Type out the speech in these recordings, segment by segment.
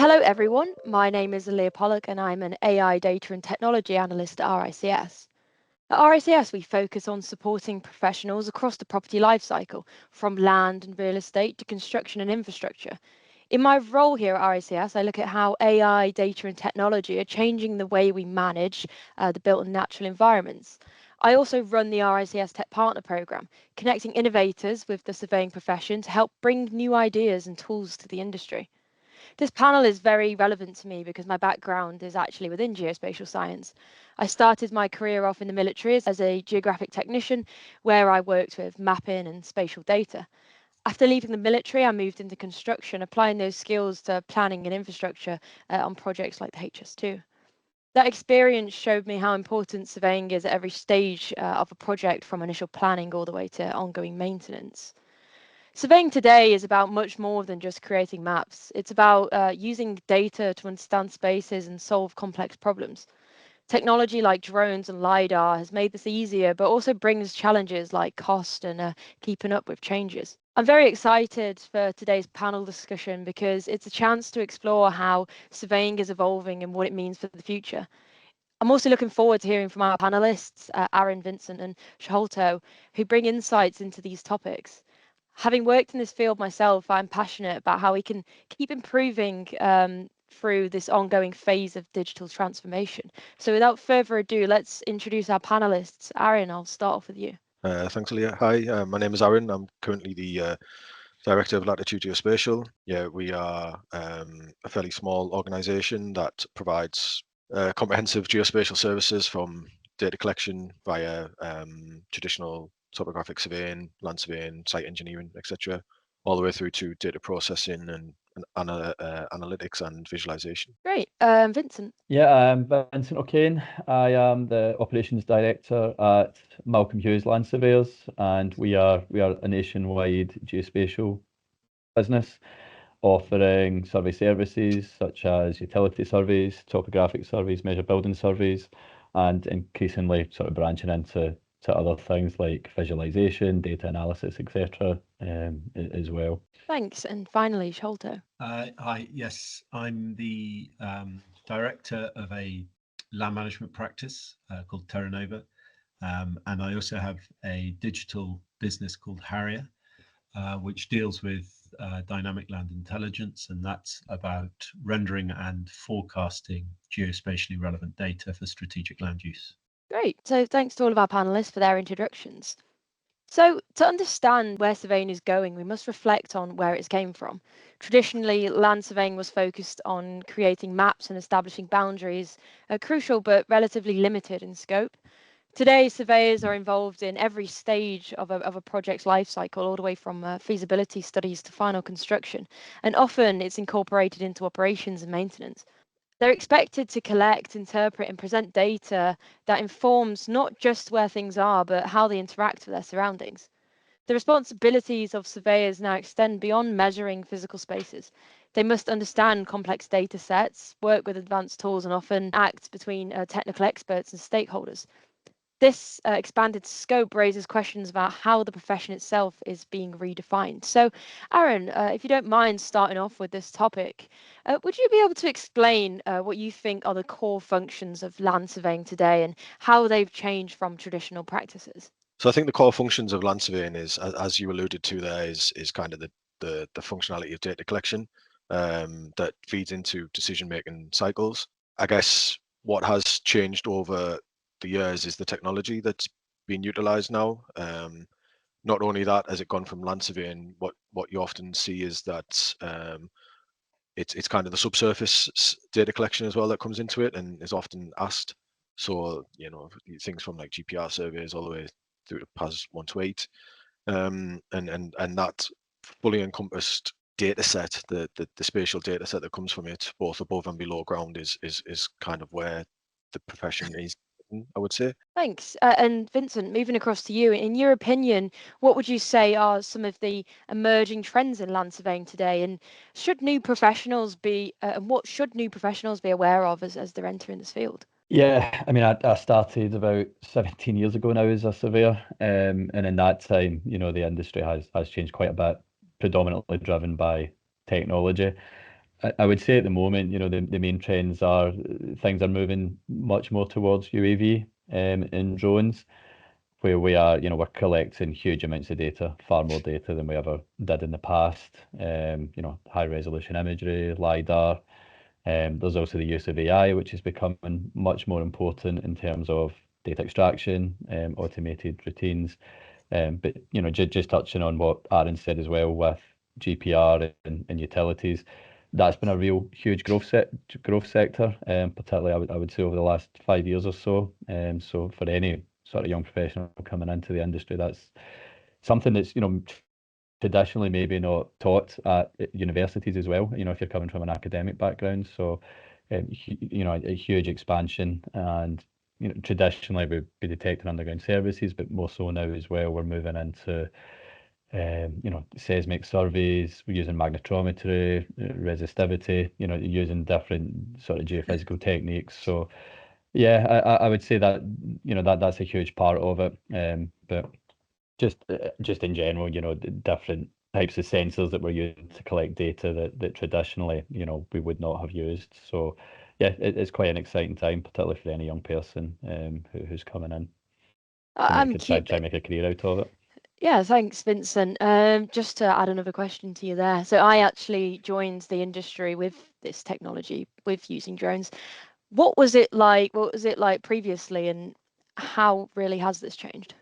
Hello, everyone. My name is Aaliyah Pollock, and I'm an AI data and technology analyst at RICS. At RICS, we focus on supporting professionals across the property lifecycle, from land and real estate to construction and infrastructure. In my role here at RICS, I look at how AI, data, and technology are changing the way we manage the built and natural environments. I also run the RICS Tech Partner Program, connecting innovators with the surveying profession to help bring new ideas and tools to the industry. This panel is very relevant to me because my background is actually within geospatial science. I started my career off in the military as a geographic technician, where I worked with mapping and spatial data. After leaving the military, I moved into construction, applying those skills to planning and infrastructure on projects like the HS2. That experience showed me how important surveying is at every stage of a project, from initial planning all the way to ongoing maintenance. Surveying today is about much more than just creating maps. It's about using data to understand spaces and solve complex problems. Technology like drones and LiDAR has made this easier, but also brings challenges like cost and keeping up with changes. I'm very excited for today's panel discussion because it's a chance to explore how surveying is evolving and what it means for the future. I'm also looking forward to hearing from our panelists, Aaron, Vincent, and Sholto, who bring insights into these topics. Having worked in this field myself, I'm passionate about how we can keep improving through this ongoing phase of digital transformation. So without further ado, let's introduce our panelists. Aaron, I'll start off with you. Thanks, Aaliyah. Hi, my name is Aaron. I'm currently the Director of Latitude Geospatial. Yeah, we are a fairly small organisation that provides comprehensive geospatial services, from data collection via traditional topographic surveying, land surveying, site engineering, etc., all the way through to data processing and analytics and visualization. Great. Vincent. Yeah, I'm Vincent O'Kane. I am the Operations Director at Hughes Land Surveyors, and we are a nationwide geospatial business offering survey services such as utility surveys, topographic surveys, measure building surveys, and increasingly sort of branching into other things like visualization, data analysis, etc. As well. Thanks. And finally, Sholto. Hi, yes, I'm the director of a land management practice called Terra, and I also have a digital business called Harrier, which deals with dynamic land intelligence, and that's about rendering and forecasting geospatially relevant data for strategic land use. Great. So thanks to all of our panelists for their introductions. So, to understand where surveying is going, we must reflect on where it came from. Traditionally, land surveying was focused on creating maps and establishing boundaries, crucial but relatively limited in scope. Today, surveyors are involved in every stage of a project's life cycle, all the way from feasibility studies to final construction, and often it's incorporated into operations and maintenance. They're expected to collect, interpret, and present data that informs not just where things are, but how they interact with their surroundings. The responsibilities of surveyors now extend beyond measuring physical spaces. They must understand complex data sets, work with advanced tools, and often act between technical experts and stakeholders. This expanded scope raises questions about how the profession itself is being redefined. So, Aaron, if you don't mind starting off with this topic, would you be able to explain what you think are the core functions of land surveying today and how they've changed from traditional practices? So I think the core functions of land surveying is, as you alluded to there, is kind of the functionality of data collection that feeds into decision-making cycles. I guess what has changed over the years is the technology that's being utilized now. Not only that, has it gone from land surveying, what you often see is that it's kind of the subsurface data collection as well that comes into it and is often asked. So, you know, things from like GPR surveys all the way through to PAS 128, and that fully encompassed data set, the spatial data set that comes from it, both above and below ground, is kind of where the profession is, I would say. Thanks. And Vincent, moving across to you, in your opinion, what would you say are some of the emerging trends in land surveying today? And should new professionals be, and what should new professionals be aware of as they're entering this field? Yeah, I mean, I started about 17 years ago now as a surveyor, and in that time, you know, the industry has changed quite a bit, predominantly driven by technology. I would say at the moment, the main trends are things are moving much more towards UAV and drones, where we're collecting huge amounts of data, far more data than we ever did in the past. High resolution imagery, LiDAR. There's also the use of AI, which is becoming much more important in terms of data extraction, automated routines. But just touching on what Aaron said as well with GPR and utilities, that's been a real huge growth sector, particularly I would say over the last 5 years or so. So for any sort of young professional coming into the industry, that's something that's traditionally maybe not taught at universities as well. If you're coming from an academic background, so a huge expansion. And traditionally we'd be detecting underground services, but more so now as well. We're moving into seismic surveys. We're using magnetometry, resistivity. Using different sort of geophysical techniques. So yeah, I would say that that's a huge part of it. But just in general, the different types of sensors that we're using to collect data that traditionally, we would not have used. So yeah, it's quite an exciting time, particularly for any young person who's coming in I'm try curious. make a career out of it. Yeah, thanks, Vincent. Just to add another question to you there. So I actually joined the industry with this technology, with using drones. What was it like? What was it like previously, and how really has this changed?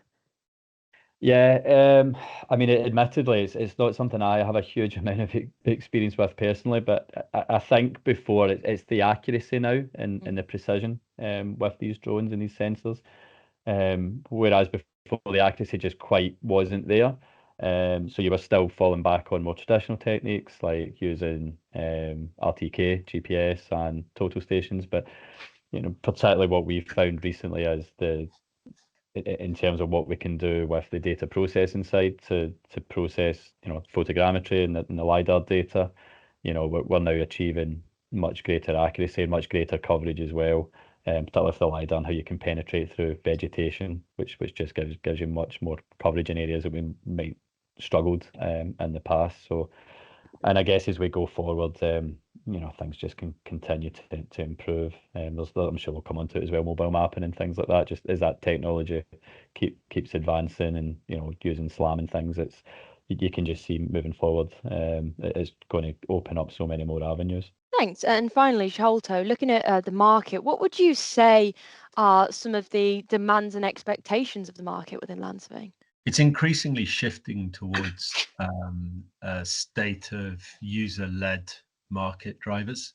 Yeah, I mean, admittedly, it's not something I have a huge amount of experience with personally, but I think before it's the accuracy now and the precision with these drones and these sensors. Whereas before the accuracy just quite wasn't there. So you were still falling back on more traditional techniques like using RTK, GPS, and total stations. But particularly what we've found recently is in terms of what we can do with the data processing side to process photogrammetry and the LiDAR data. We're now achieving much greater accuracy and much greater coverage as well, particularly with the LiDAR and how you can penetrate through vegetation, which just gives you much more coverage in areas that we might struggled in the past. So, and I guess as we go forward, things just can continue to improve. I'm sure we'll come on to it as well, mobile mapping and things like that. Just as that technology keeps advancing and using SLAM and things, you can just see moving forward. It's going to open up so many more avenues. Thanks. And finally, Sholto, looking at the market, what would you say are some of the demands and expectations of the market within land surveying? It's increasingly shifting towards a state of user-led market drivers,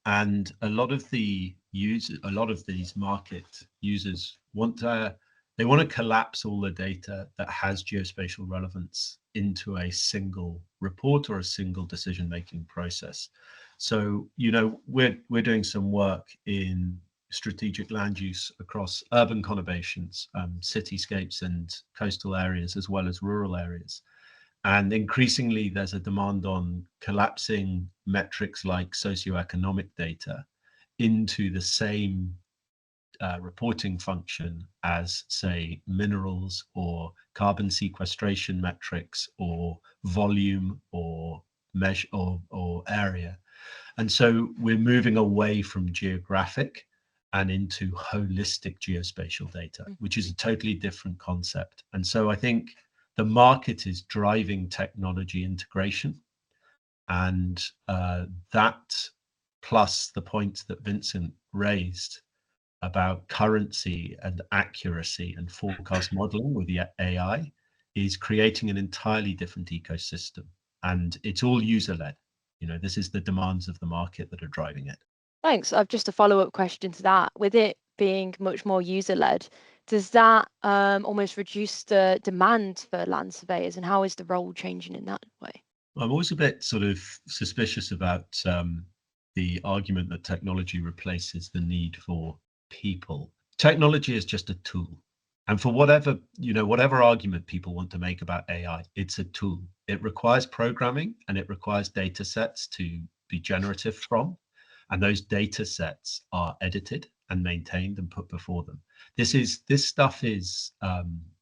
and a lot of these market users want to collapse all the data that has geospatial relevance into a single report or a single decision-making process. So we're doing some work in strategic land use across urban conurbations, cityscapes and coastal areas, as well as rural areas. And increasingly, there's a demand on collapsing metrics like socioeconomic data into the same reporting function as, say, minerals or carbon sequestration metrics or volume or measure or area. And so we're moving away from geographic and into holistic geospatial data, which is a totally different concept. And so I think the market is driving technology integration, and that plus the point that Vincent raised about currency and accuracy and forecast modeling with the AI is creating an entirely different ecosystem, and it's all user-led. This is the demands of the market that are driving it. Thanks. I've just a follow-up question to that. With it being much more user-led, does that almost reduce the demand for land surveyors, and how is the role changing in that way? I'm always a bit sort of suspicious about the argument that technology replaces the need for people. Technology is just a tool. And for whatever argument people want to make about AI, it's a tool. It requires programming and it requires data sets to be generative from. And those data sets are edited and maintained and put before them. This stuff is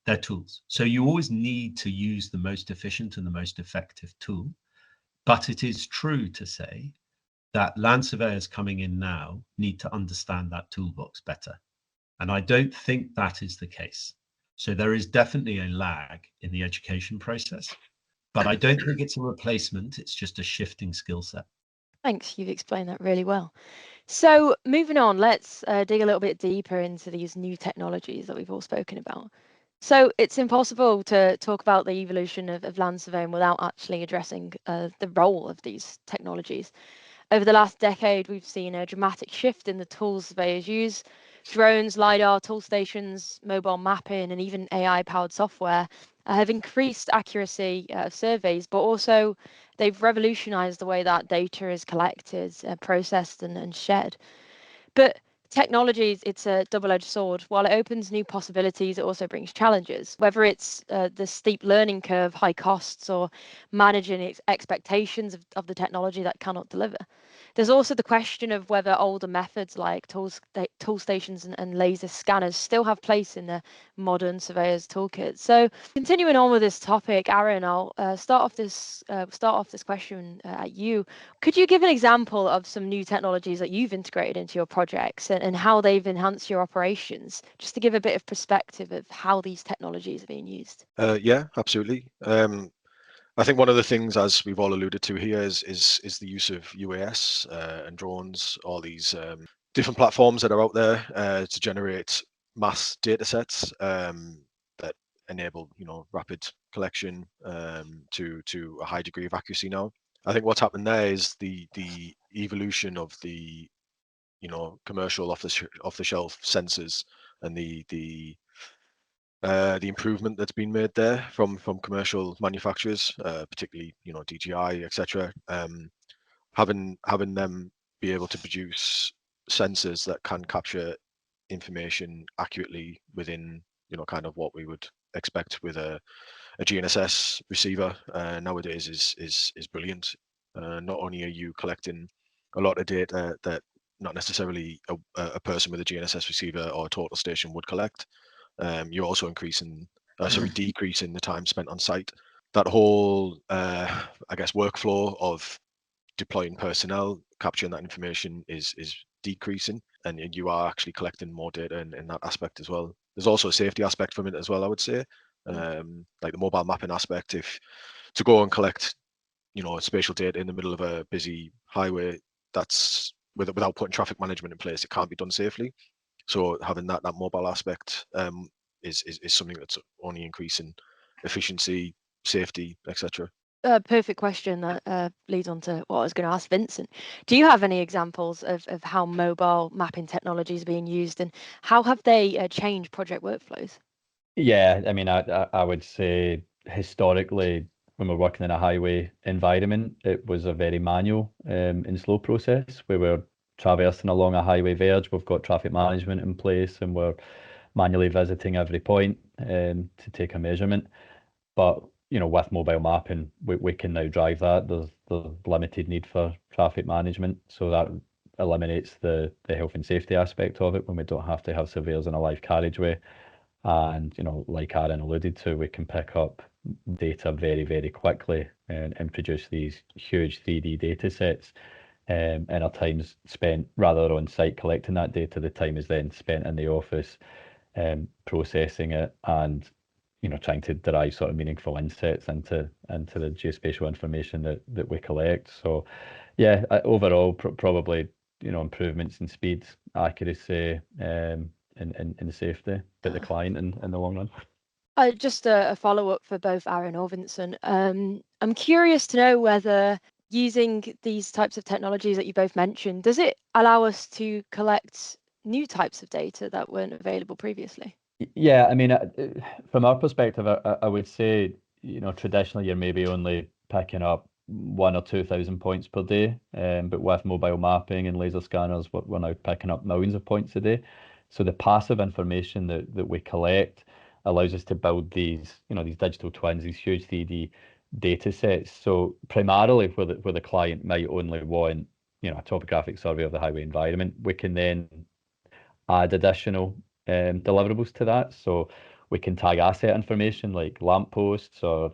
they're tools. So you always need to use the most efficient and the most effective tool. But it is true to say that land surveyors coming in now need to understand that toolbox better. And I don't think that is the case. So there is definitely a lag in the education process, but I don't think it's a replacement. It's just a shifting skill set. Thanks, you've explained that really well. So moving on, let's dig a little bit deeper into these new technologies that we've all spoken about. So it's impossible to talk about the evolution of land surveying without actually addressing the role of these technologies. Over the last decade, we've seen a dramatic shift in the tools surveyors use. Drones, LiDAR, tool stations, mobile mapping, and even AI-powered software have increased accuracy of surveys, but also they've revolutionized the way that data is collected, processed, and shared. But technologies, it's a double-edged sword. While it opens new possibilities, it also brings challenges, whether it's the steep learning curve, high costs, or managing expectations of the technology that cannot deliver. There's also the question of whether older methods like tool stations and laser scanners still have place in the modern surveyor's toolkit. So continuing on with this topic, Aaron, I'll start off this question at you. Could you give an example of some new technologies that you've integrated into your projects and how they've enhanced your operations, just to give a bit of perspective of how these technologies are being used? Yeah, absolutely. I think one of the things, as we've all alluded to here, is the use of UAS and drones, all these different platforms that are out there to generate mass data sets that enable, rapid collection to a high degree of accuracy now. I think what's happened there is the evolution of the commercial off the shelf sensors and the improvement that's been made there from commercial manufacturers, particularly DJI, etc. Having them be able to produce sensors that can capture information accurately within kind of what we would expect with a GNSS receiver nowadays is brilliant. Not only are you collecting a lot of data that not necessarily a person with a GNSS receiver or a total station would collect, you're also decreasing the time spent on site. That whole, I guess, workflow of deploying personnel, capturing that information is decreasing, and you are actually collecting more data in that aspect as well. There's also a safety aspect from it as well, I would say, like the mobile mapping aspect. If to go and collect, spatial data in the middle of a busy highway, that's without putting traffic management in place, it can't be done safely. So having that mobile aspect is something that's only increasing efficiency, safety, etc. Perfect question that leads on to what I was going to ask Vincent. Do you have any examples of how mobile mapping technology is being used, and how have they changed project workflows? Yeah, I mean, I would say historically, when we're working in a highway environment, it was a very manual and slow process. We were traversing along a highway verge. We've got traffic management in place, and we're manually visiting every point to take a measurement. But with mobile mapping, we can now drive that. There's limited need for traffic management, so that eliminates the health and safety aspect of it when we don't have to have surveyors in a live carriageway. And like Aaron alluded to, we can pick up data very, very quickly and produce these huge 3D data sets. And our time's spent rather on site collecting that data, the time is then spent in the office processing it and trying to derive sort of meaningful insights into the geospatial information that we collect. So yeah, overall probably improvements in speed, accuracy, and safety for the client in the long run. Just a follow-up for both Aaron or Vincent. I'm curious to know whether using these types of technologies that you both mentioned, does it allow us to collect new types of data that weren't available previously? Yeah, I mean, from our perspective, I would say, traditionally you're maybe only picking up 1,000 or 2,000 points per day, but with mobile mapping and laser scanners, we're now picking up millions of points a day. So the passive information that we collect allows us to build these, these digital twins, these huge 3D data sets. So primarily where the client might only want, a topographic survey of the highway environment, we can then add additional deliverables to that. So We can tag asset information like lampposts or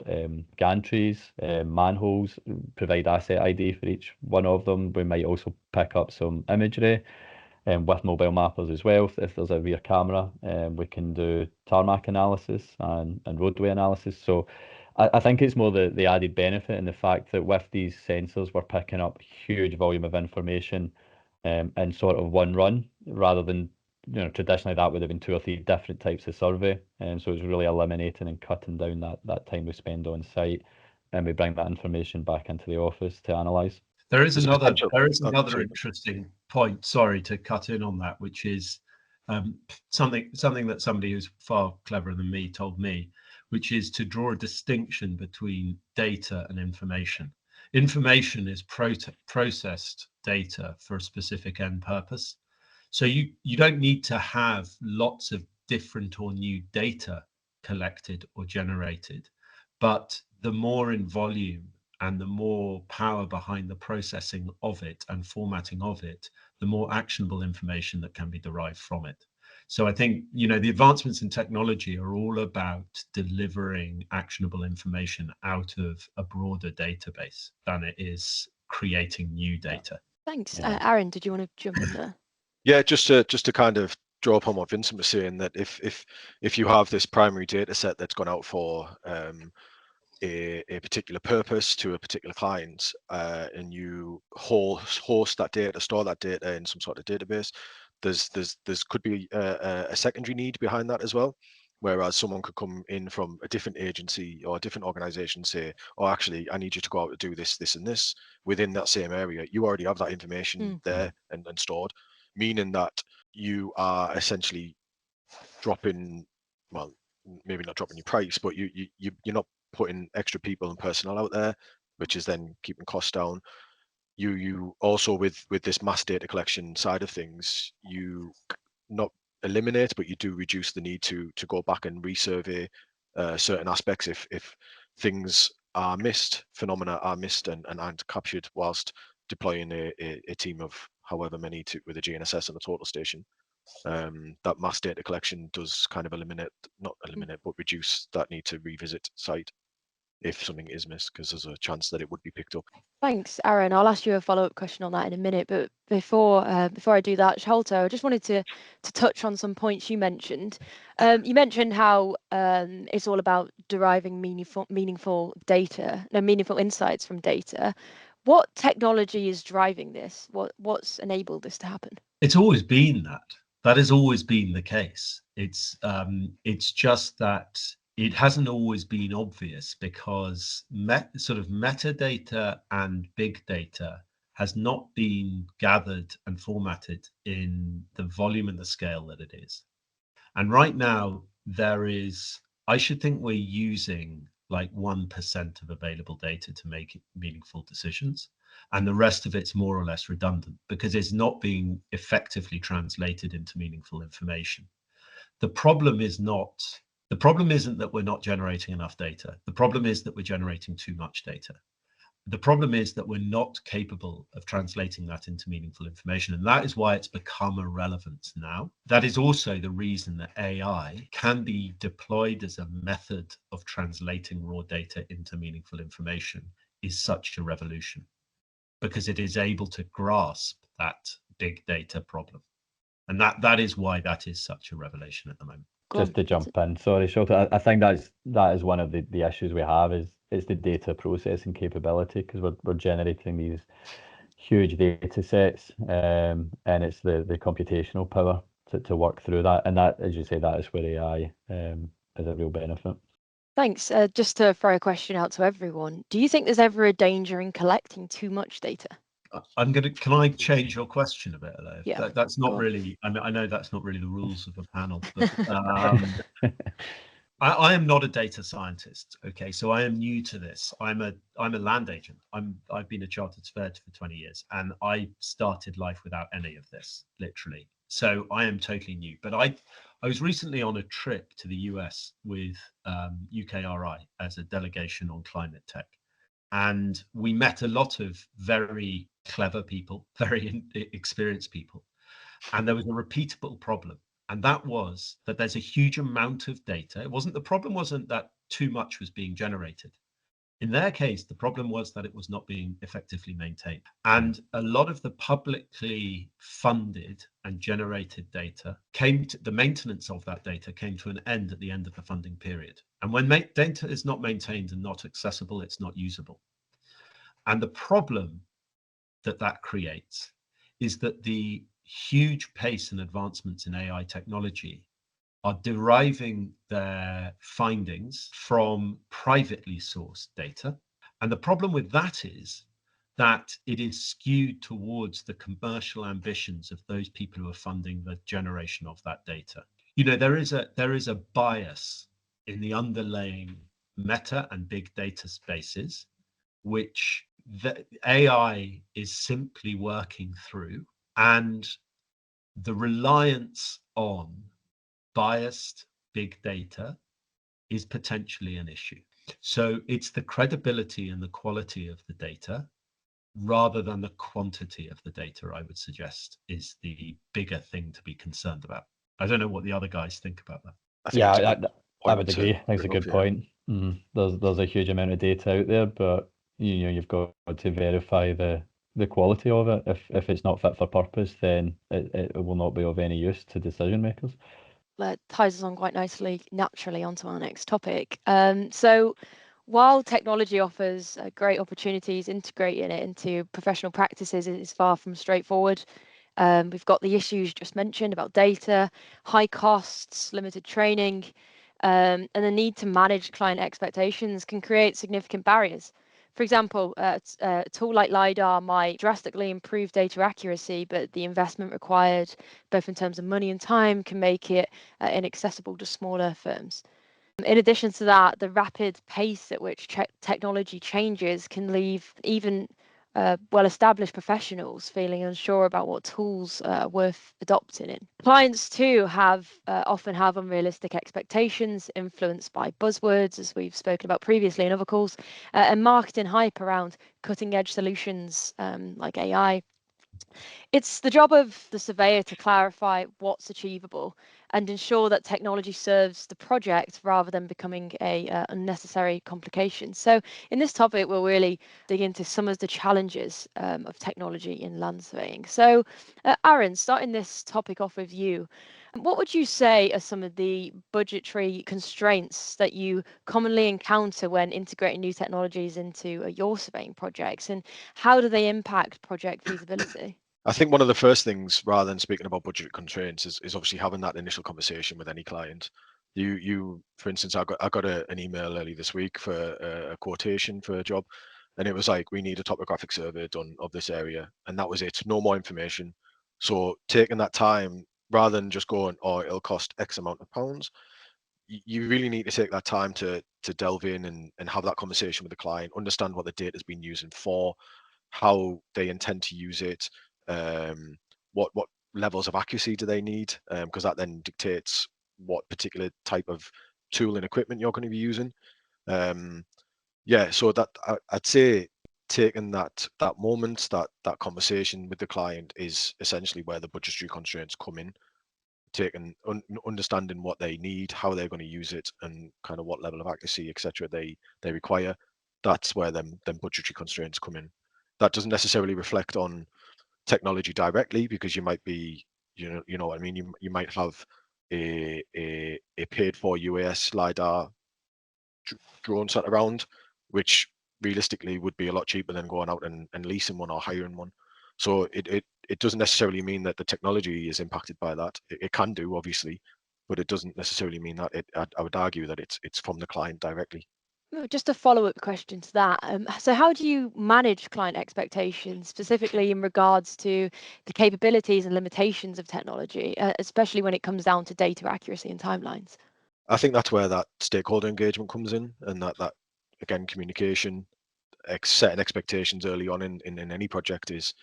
gantries, manholes, provide asset ID for each one of them. We might also pick up some imagery with mobile mappers as well. If there's a rear camera, we can do tarmac analysis and roadway analysis. So I think it's more the added benefit and the fact that with these sensors, we're picking up huge volume of information in sort of one run, rather than, traditionally that would have been 2 or 3 different types of survey. And so it's really eliminating and cutting down that time we spend on site, and we bring that information back into the office to analyse. There is another sorry. interesting point. Sorry to cut in on that, which is something that somebody who's far cleverer than me told me, which is to draw a distinction between data and information. Information is processed data for a specific end purpose. So you don't need to have lots of different or new data collected or generated, but the more in volume and the more power behind the processing of it and formatting of it, the more actionable information that can be derived from it. So I think, the advancements in technology are all about delivering actionable information out of a broader database than it is creating new data. Thanks. Yeah. Aaron, did you want to jump in there? Yeah, just to kind of draw upon what Vincent was saying, that if you have this primary data set that's gone out for a particular purpose to a particular client, and you host that data, store that data in some sort of database, there's could be a secondary need behind that as well. Whereas someone could come in from a different agency or a different organization, say, oh, actually, I need you to go out and do this, this, and this within that same area. You already have that information there and stored, meaning that you are essentially dropping, well, maybe not dropping your price, but you're not putting extra people and personnel out there, which is then keeping costs down. You also, with this mass data collection side of things, you not eliminate, but you do reduce the need to go back and resurvey certain aspects if things are missed, phenomena are missed and aren't captured whilst deploying a team of however many with a GNSS and a total station. That mass data collection does kind of but reduce that need to revisit site if something is missed, because there's a chance that it would be picked up. Thanks, Aaron. I'll ask you a follow-up question on that in a minute, but before I do that, Sholto, I just wanted to touch on some points you mentioned. You mentioned how it's all about deriving meaningful data, meaningful insights from data. What technology is driving this? What's enabled this to happen? It's always been that. That has always been the case. It's just that it hasn't always been obvious, because sort of metadata and big data has not been gathered and formatted in the volume and the scale that it is. And right now I should think we're using like 1% of available data to make meaningful decisions. And the rest of it's more or less redundant because it's not being effectively translated into meaningful information. The problem isn't that we're not generating enough data. The problem is that we're generating too much data. The problem is that we're not capable of translating that into meaningful information. And that is why it's become irrelevant now. That is also the reason that AI can be deployed as a method of translating raw data into meaningful information is such a revolution, because it is able to grasp that big data problem. And that is why that is such a revelation at the moment. Just to jump in, sorry, Sholto, I think that is one of the issues we have is the data processing capability, because we're generating these huge data sets, and it's the computational power to work through that, and that, as you say, that is where AI is a real benefit. Thanks. Just to throw a question out to everyone, do you think there's ever a danger in collecting too much data? Can I change your question a bit, Aaliyah? Yeah. That's not really, I know that's not really the rules of the panel, but I am not a data scientist. Okay, so I am new to this. I'm a land agent. I've been a chartered surveyor for 20 years, and I started life without any of this, literally. So I am totally new. But I was recently on a trip to the US with UKRI as a delegation on climate tech. And we met a lot of very clever people, very experienced people. And there was a repeatable problem. And that was that there's a huge amount of data. The problem wasn't that too much was being generated. In their case, the problem was that it was not being effectively maintained. And a lot of the publicly funded and generated data the maintenance of that data came to an end at the end of the funding period. And when data is not maintained and not accessible, it's not usable. And the problem that creates is that the huge pace and advancements in AI technology are deriving their findings from privately sourced data. And the problem with that is that it is skewed towards the commercial ambitions of those people who are funding the generation of that data. You know, there is a bias in the underlying meta and big data spaces, which the AI is simply working through, and the reliance on biased big data is potentially an issue. So it's the credibility and the quality of the data rather than the quantity of the data, I would suggest, is the bigger thing to be concerned about. I don't know what the other guys think about that. I would agree. I think it's a good point. There's a huge amount of data out there, but you've got to verify the quality of it. If it's not fit for purpose, then it will not be of any use to decision makers. That ties us on quite nicely, naturally, onto our next topic. So while technology offers great opportunities, integrating it into professional practices is far from straightforward. We've got the issues just mentioned about data, high costs, limited training, and the need to manage client expectations can create significant barriers. For example, a tool like LiDAR might drastically improve data accuracy, but the investment required, both in terms of money and time, can make it inaccessible to smaller firms. In addition to that, the rapid pace at which technology changes can leave even well-established professionals feeling unsure about what tools are worth adopting in. Clients too often have unrealistic expectations influenced by buzzwords, as we've spoken about previously in other calls, and marketing hype around cutting-edge solutions like AI. It's the job of the surveyor to clarify what's achievable and ensure that technology serves the project rather than becoming a unnecessary complication. So in this topic, we'll really dig into some of the challenges of technology in land surveying. So Aaron, starting this topic off with you, what would you say are some of the budgetary constraints that you commonly encounter when integrating new technologies into your surveying projects, and how do they impact project feasibility? I think one of the first things, rather than speaking about budget constraints, is obviously having that initial conversation with any client. You, for instance, I got an email early this week for a quotation for a job, and it was like, we need a topographic survey done of this area, and that was it. No more information. So taking that time, rather than just going, oh, it'll cost X amount of pounds, you really need to take that time to delve in and have that conversation with the client, understand what the data has been using for, how they intend to use it, what levels of accuracy do they need, because that then dictates what particular type of tool and equipment you're going to be using. So that I'd say taking that moment, that conversation with the client is essentially where the budgetary constraints come in. Understanding what they need, how they're going to use it, and kind of what level of accuracy, etc., they require. That's where them budgetary constraints come in. That doesn't necessarily reflect on technology directly, because you might be, you know what I mean. You might have a paid for UAS LiDAR drone sat around, which realistically would be a lot cheaper than going out and leasing one or hiring one. So it doesn't necessarily mean that the technology is impacted by that. It can do, obviously, but it doesn't necessarily mean that I would argue that it's from the client directly. Just a follow-up question to that. So how do you manage client expectations, specifically in regards to the capabilities and limitations of technology, especially when it comes down to data accuracy and timelines? I think that's where that stakeholder engagement comes in, and that again, communication, setting expectations early on in any project is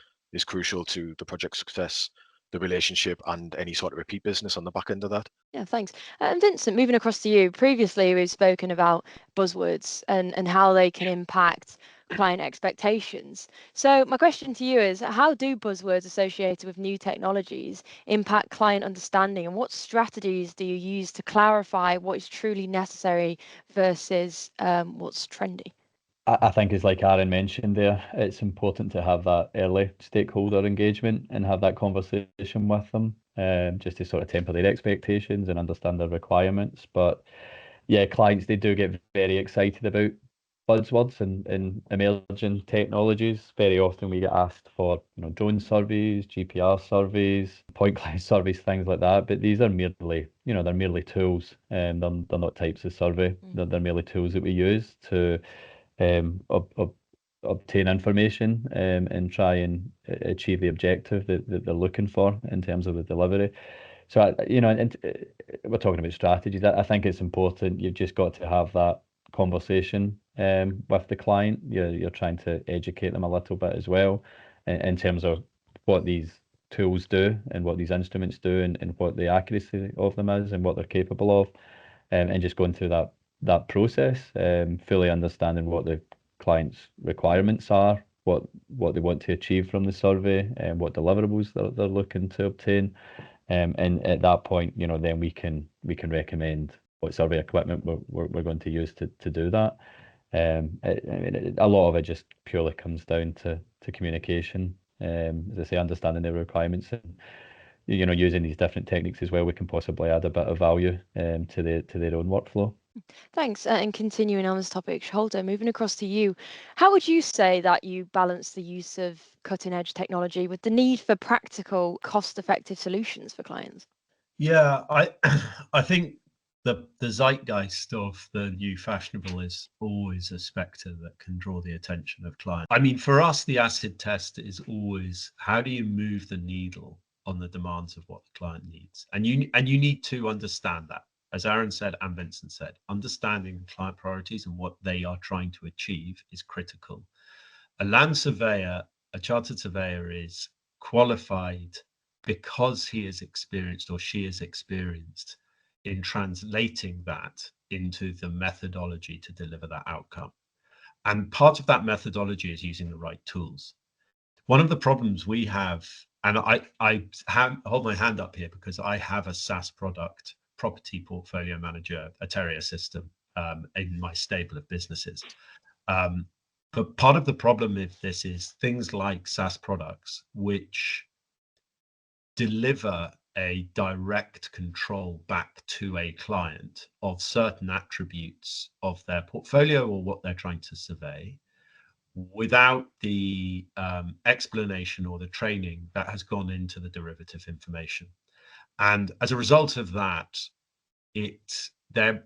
crucial to the project success, the relationship, and any sort of repeat business on the back end of that. Yeah, thanks. And Vincent, moving across to you. Previously, we've spoken about buzzwords and how they can impact client expectations. So my question to you is, how do buzzwords associated with new technologies impact client understanding, and what strategies do you use to clarify what is truly necessary versus what's trendy? I think it's like Aaron mentioned there, it's important to have that early stakeholder engagement and have that conversation with them, just to sort of temper their expectations and understand their requirements. But yeah, clients, they do get very excited about buzzwords and emerging technologies. Very often we get asked for, drone surveys, GPR surveys, point cloud surveys, things like that. But these are merely, they're merely tools, and they're not types of survey. They're merely tools that we use to obtain information and try and achieve the objective that they're looking for in terms of the delivery. So, and we're talking about strategies. I think it's important. You've just got to have that conversation with the client. You're trying to educate them a little bit as well in terms of what these tools do and what these instruments do and what the accuracy of them is and what they're capable of, and just going through that process, fully understanding what the client's requirements are, what they want to achieve from the survey, and what deliverables they're looking to obtain. And at that point, then we can recommend what survey equipment we're going to use to do that. A lot of it just purely comes down to communication. As I say, understanding their requirements and using these different techniques as well, we can possibly add a bit of value to their own workflow. Thanks. And continuing on this topic, Sholto, moving across to you, how would you say that you balance the use of cutting edge technology with the need for practical, cost effective solutions for clients? Yeah, I think the zeitgeist of the new fashionable is always a spectre that can draw the attention of clients. I mean, for us, the acid test is always, how do you move the needle on the demands of what the client needs? And you need to understand that. As Aaron said and Vincent said, understanding client priorities and what they are trying to achieve is critical. A land surveyor, a chartered surveyor, is qualified because he is experienced or she is experienced in translating that into the methodology to deliver that outcome. And part of that methodology is using the right tools. One of the problems we have, and I hold my hand up here because I have a SaaS product, property portfolio manager, a Terra system in my stable of businesses. But part of the problem with this is things like SaaS products, which deliver a direct control back to a client of certain attributes of their portfolio or what they're trying to survey, without the explanation or the training that has gone into the derivative information. And as a result of that, there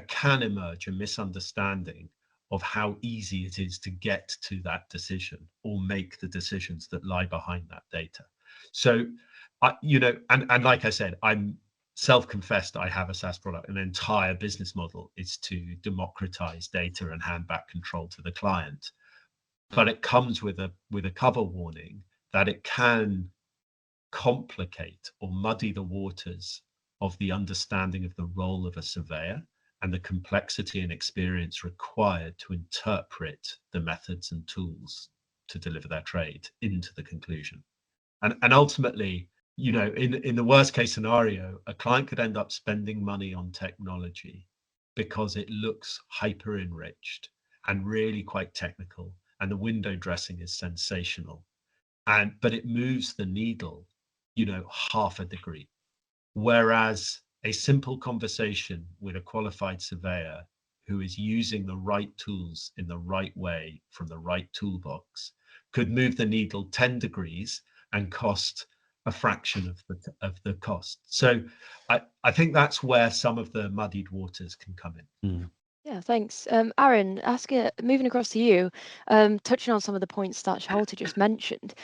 can emerge a misunderstanding of how easy it is to get to that decision or make the decisions that lie behind that data. So, and like I said, I'm self-confessed, I have a SaaS product. An entire business model is to democratize data and hand back control to the client. But it comes with a cover warning that it can complicate or muddy the waters of the understanding of the role of a surveyor and the complexity and experience required to interpret the methods and tools to deliver their trade into the conclusion. And ultimately, in the worst case scenario, a client could end up spending money on technology because it looks hyper enriched and really quite technical, and the window dressing is sensational. But it moves the needle, half a degree. Whereas a simple conversation with a qualified surveyor who is using the right tools in the right way from the right toolbox could move the needle 10 degrees and cost a fraction of the cost. So I think that's where some of the muddied waters can come in. Yeah, thanks. Aaron, moving across to you, touching on some of the points that Sholto just mentioned.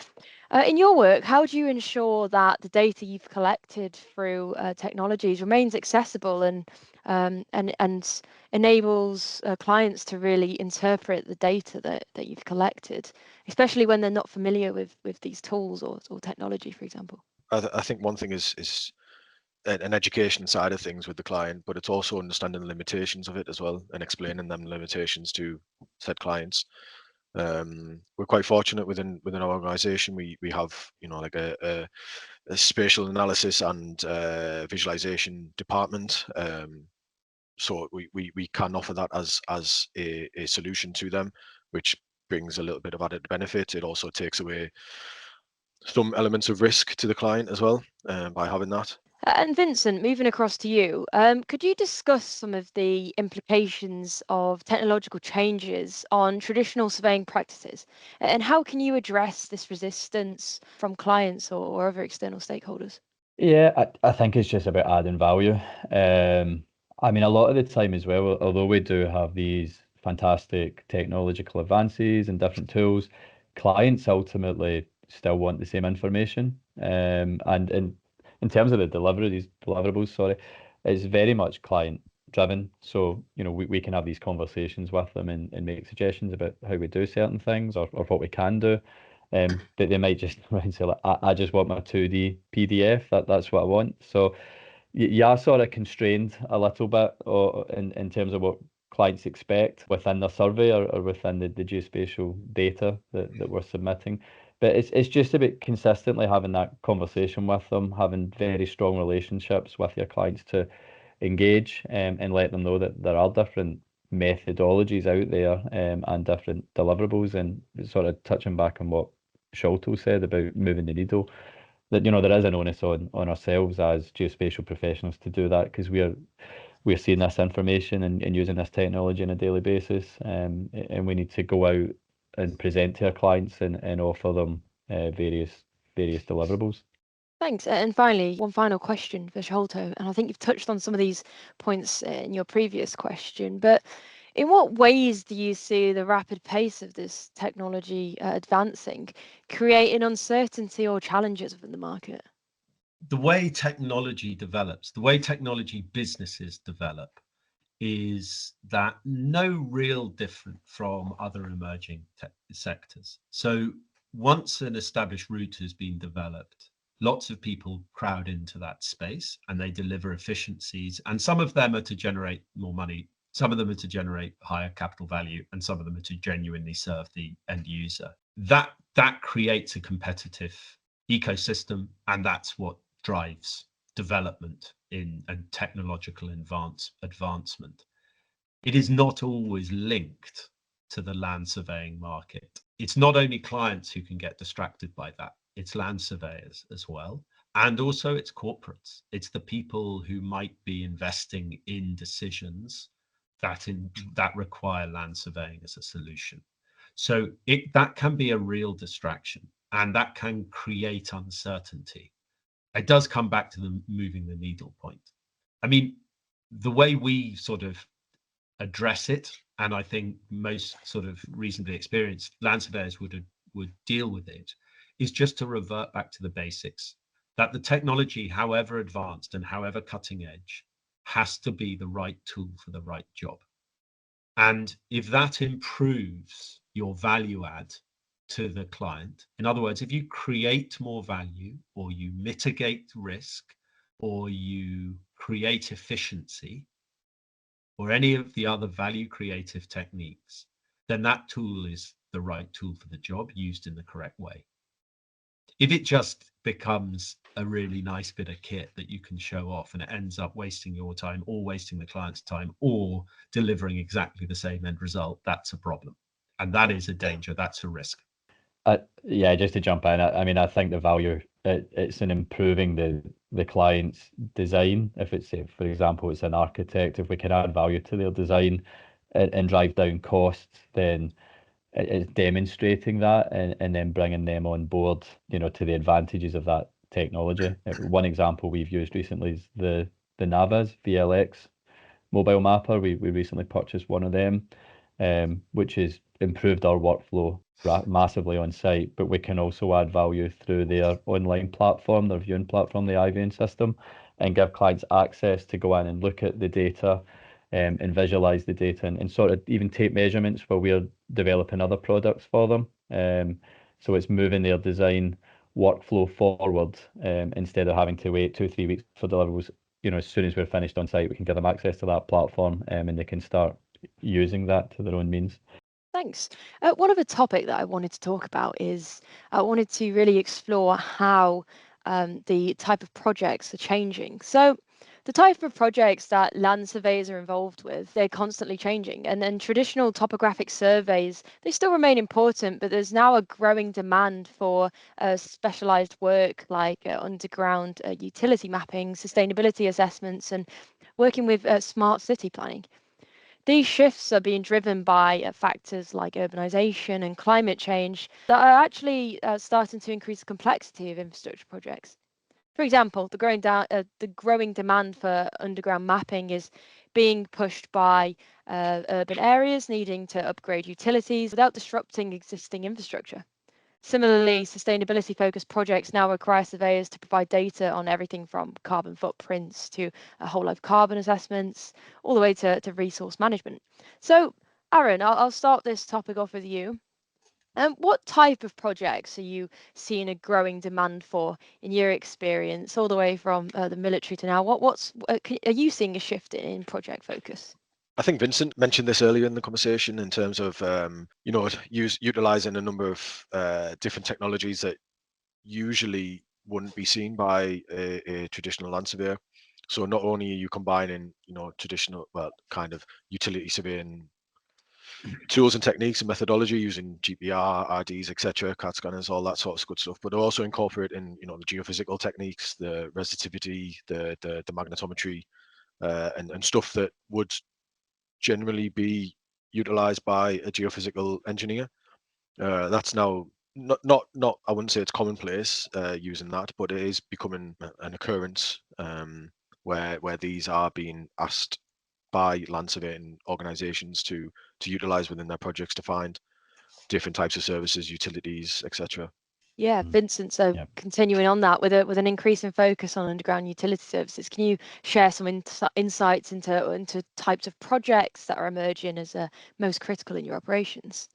In your work, how do you ensure that the data you've collected through technologies remains accessible and enables clients to really interpret the data that you've collected, especially when they're not familiar with these tools or technology, for example? I think one thing is an education side of things with the client, but it's also understanding the limitations of it as well and explaining them limitations to said clients. We're quite fortunate within our organisation. We have like a spatial analysis and visualization department. So we can offer that as a solution to them, which brings a little bit of added benefit. It also takes away some elements of risk to the client as well by having that. And Vincent, moving across to you, could you discuss some of the implications of technological changes on traditional surveying practices, and how can you address this resistance from clients or other external stakeholders? Yeah, I think it's just about adding value. I mean, a lot of the time as well, although we do have these fantastic technological advances and different tools, clients ultimately still want the same information. And in terms of the deliverables, sorry, it's very much client driven. So, we can have these conversations with them and make suggestions about how we do certain things or what we can do. But they might just say like, I just want my 2D PDF. That's what I want. So you are sort of constrained a little bit in terms of what clients expect within the survey or within the geospatial data that we're submitting. But it's just about consistently having that conversation with them, having very strong relationships with your clients to engage and let them know that there are different methodologies out there and different deliverables, and sort of touching back on what Sholto said about moving the needle, that there is an onus on ourselves as geospatial professionals to do that, because we're seeing this information and using this technology on a daily basis, and we need to go out and present to our clients and offer them various deliverables. Thanks. And finally, one final question for Sholto, and I think you've touched on some of these points in your previous question, but in what ways do you see the rapid pace of this technology advancing creating uncertainty or challenges within the market? The way technology develops, the way technology businesses develop, is that no real different from other emerging sectors. So once an established route has been developed, lots of people crowd into that space and they deliver efficiencies. And some of them are to generate more money. Some of them are to generate higher capital value, and some of them are to genuinely serve the end user. That creates a competitive ecosystem, and that's what drives development and technological advancement. It is not always linked to the land surveying market. It's not only clients who can get distracted by that, it's land surveyors as well. And also it's corporates. It's the people who might be investing in decisions that require land surveying as a solution. So that can be a real distraction, and that can create uncertainty. It does come back to the moving the needle point. I mean, the way we sort of address it, and I think most sort of reasonably experienced land surveyors would deal with it, is just to revert back to the basics, that the technology, however advanced and however cutting edge, has to be the right tool for the right job. And if that improves your value add to the client, in other words, if you create more value or you mitigate risk or you create efficiency or any of the other value creative techniques, then that tool is the right tool for the job used in the correct way. If it just becomes a really nice bit of kit that you can show off and it ends up wasting your time or wasting the client's time or delivering exactly the same end result, that's a problem. And that is a danger, that's a risk. Yeah, just to jump in, I mean, I think the value it's in improving the client's design. If it's, say, for example, it's an architect, if we can add value to their design and drive down costs, then it's demonstrating that and then bringing them on board, to the advantages of that technology. One example we've used recently is the Navas VLX mobile mapper. We recently purchased one of them, which has improved our workflow massively on site, but we can also add value through their online platform, their viewing platform, the iViewing system, and give clients access to go in and look at the data and visualize the data and sort of even take measurements while we're developing other products for them. So it's moving their design workflow forward instead of having to wait 2-3 weeks for deliverables. As soon as we're finished on site, we can give them access to that platform and they can start using that to their own means. Thanks. One other topic that I wanted to talk about is I wanted to really explore how the type of projects are changing. So, the type of projects that land surveys are involved with, they're constantly changing. And then traditional topographic surveys, they still remain important, but there's now a growing demand for specialized work like underground utility mapping, sustainability assessments, and working with smart city planning. These shifts are being driven by factors like urbanization and climate change that are actually starting to increase the complexity of infrastructure projects. For example, the growing demand for underground mapping is being pushed by urban areas needing to upgrade utilities without disrupting existing infrastructure. Similarly, sustainability focused projects now require surveyors to provide data on everything from carbon footprints to whole life carbon assessments, all the way to resource management. So, Aaron, I'll start this topic off with you. What type of projects are you seeing a growing demand for in your experience, all the way from the military to now? Are you seeing a shift in project focus? I think Vincent mentioned this earlier in the conversation in terms of utilizing a number of different technologies that usually wouldn't be seen by a traditional land surveyor. So not only are you combining, traditional, well, kind of utility surveying tools and techniques and methodology using GPR, RDs, etc., CAD scanners, all that sort of good stuff, but they're also incorporating, the geophysical techniques, the resistivity, the magnetometry, and stuff that would generally be utilized by a geophysical engineer. That's now not I wouldn't say it's commonplace using that, but it is becoming an occurrence where these are being asked by land surveying organizations to utilize within their projects to find different types of services, utilities, etc. Yeah, Vincent. So Yeah. continuing on that with an increase in focus on underground utility services, can you share some insights into types of projects that are emerging as most critical in your operations?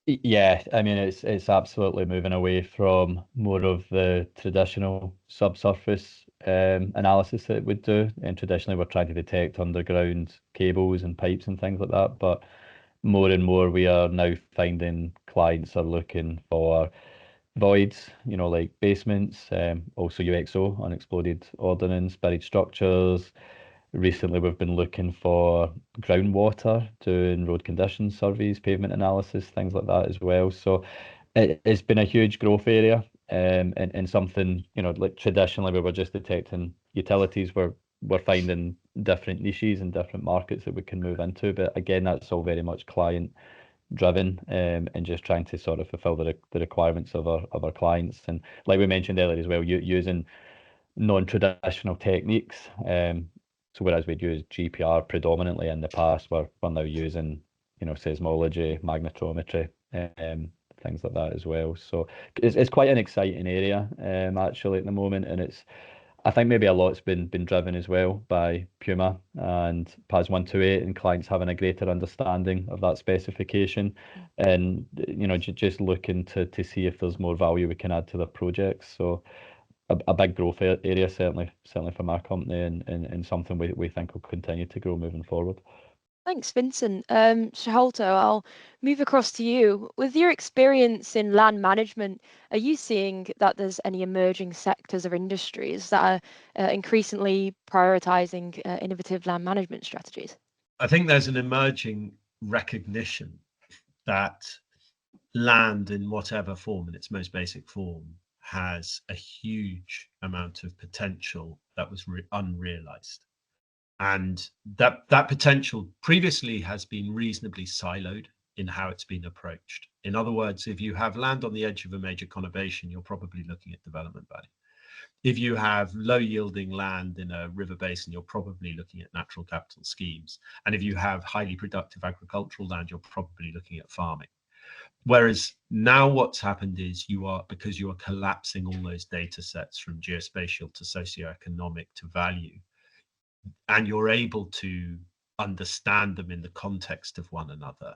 Yeah, I mean it's absolutely moving away from more of the traditional subsurface analysis that it would do. And traditionally we're trying to detect underground cables and pipes and things like that. But more and more we are now finding clients are looking for voids, like basements, also UXO, unexploded ordnance, buried structures. Recently, we've been looking for groundwater, doing road condition surveys, pavement analysis, things like that as well. So it's been a huge growth area, and something, like traditionally we were just detecting utilities, we're finding different niches and different markets that we can move into. But again, that's all very much client driven, and just trying to sort of fulfill the requirements of our clients. And like we mentioned earlier as well, using non-traditional techniques. So whereas we'd use GPR predominantly in the past, we're now using, seismology, magnetometry, things like that as well. So it's quite an exciting area, actually at the moment, and I think maybe a lot's been driven as well by Puma and PAS 128 and clients having a greater understanding of that specification, and just looking to see if there's more value we can add to their projects. So a big growth area, certainly from our company, and something we think will continue to grow moving forward. Thanks, Vincent. Sholto, I'll move across to you. With your experience in land management, are you seeing that there's any emerging sectors or industries that are increasingly prioritizing innovative land management strategies? I think there's an emerging recognition that land, in whatever form, in its most basic form, has a huge amount of potential that was unrealized. And that potential previously has been reasonably siloed in how it's been approached. In other words, if you have land on the edge of a major conurbation, you're probably looking at development value. If you have low yielding land in a river basin, you're probably looking at natural capital schemes. And if you have highly productive agricultural land, you're probably looking at farming. Whereas now what's happened is because you are collapsing all those data sets from geospatial to socioeconomic to value, and you're able to understand them in the context of one another,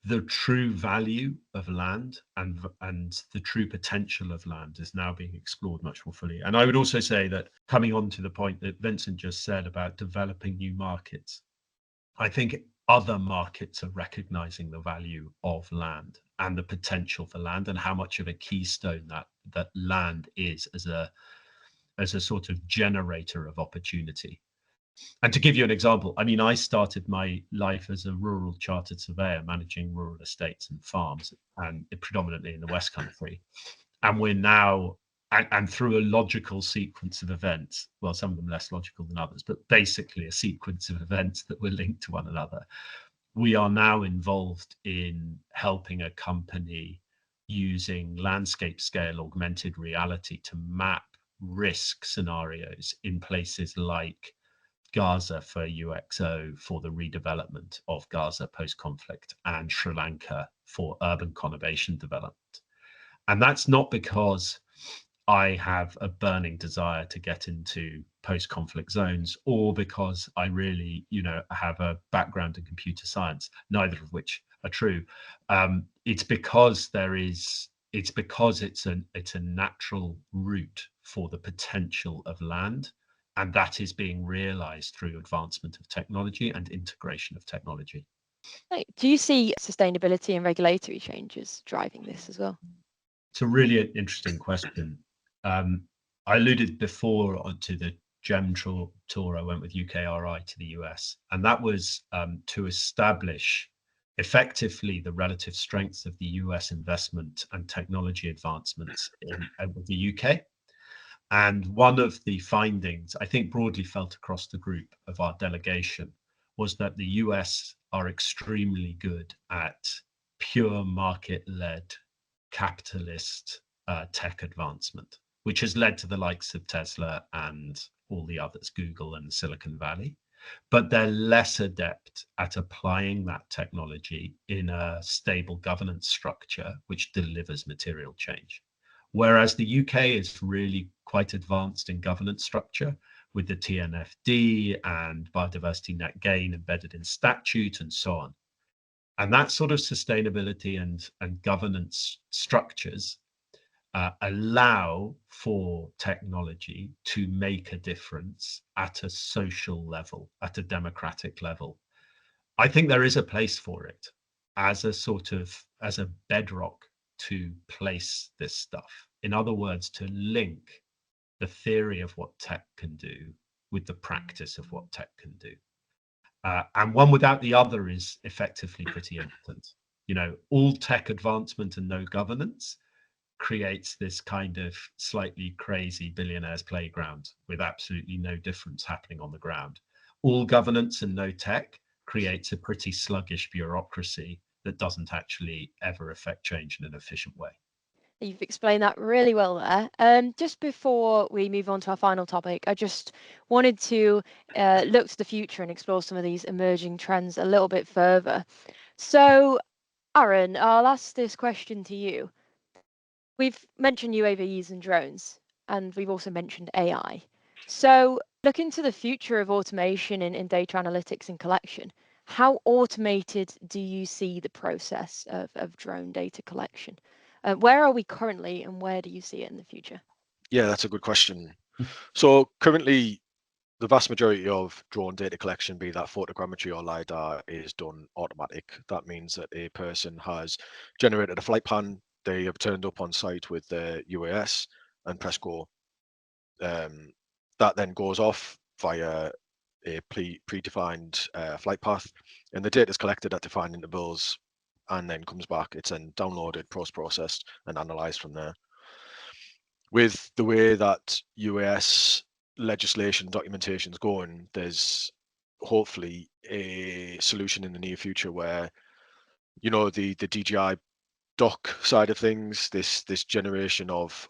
the true value of land and the true potential of land is now being explored much more fully. And I would also say that, coming on to the point that Vincent just said about developing new markets, I think other markets are recognizing the value of land and the potential for land, and how much of a keystone that land is as a sort of generator of opportunity. And to give you an example, I mean, I started my life as a rural chartered surveyor managing rural estates and farms, and predominantly in the West Country. And we're now, and through a logical sequence of events, well, some of them less logical than others, but basically a sequence of events that were linked to one another, we are now involved in helping a company using landscape scale augmented reality to map risk scenarios in places like Gaza for UXO for the redevelopment of Gaza post-conflict, and Sri Lanka for urban conurbation development. And that's not because I have a burning desire to get into post-conflict zones, or because I really, have a background in computer science, neither of which are true. It's because it's a natural route for the potential of land, and that is being realized through advancement of technology and integration of technology. Do you see sustainability and regulatory changes driving this as well? It's a really interesting question. I alluded before to the GEM tour I went with UKRI to the US, and that was to establish effectively the relative strengths of the US investment and technology advancements with the UK. And one of the findings, I think broadly felt across the group of our delegation, was that the US are extremely good at pure market-led capitalist tech advancement, which has led to the likes of Tesla and all the others, Google and Silicon Valley. But they're less adept at applying that technology in a stable governance structure which delivers material change. Whereas the UK is really quite advanced in governance structure with the TNFD and biodiversity net gain embedded in statute and so on. And that sort of sustainability and governance structures allow for technology to make a difference at a social level, at a democratic level. I think there is a place for it as a bedrock to place this stuff. In other words, to link the theory of what tech can do with the practice of what tech can do. And one without the other is effectively pretty impotent. All tech advancement and no governance creates this kind of slightly crazy billionaire's playground with absolutely no difference happening on the ground. All governance and no tech creates a pretty sluggish bureaucracy that doesn't actually ever affect change in an efficient way. You've explained that really well there. Just before we move on to our final topic, I just wanted to look to the future and explore some of these emerging trends a little bit further. So, Aaron, I'll ask this question to you. We've mentioned UAVs and drones, and we've also mentioned AI. So, looking to the future of automation in data analytics and collection, how automated do you see the process of drone data collection? Where are we currently, and where do you see it in the future? Yeah, that's a good question. So currently, the vast majority of drone data collection, be that photogrammetry or LiDAR, is done automatic. That means that a person has generated a flight plan, they have turned up on site with their UAS and press go. That then goes off via a predefined flight path, and the data is collected at defined intervals and then comes back. It's then downloaded, post-processed, and analyzed from there. With the way that UAS legislation documentation is going, there's hopefully a solution in the near future where, the DJI dock side of things, this generation of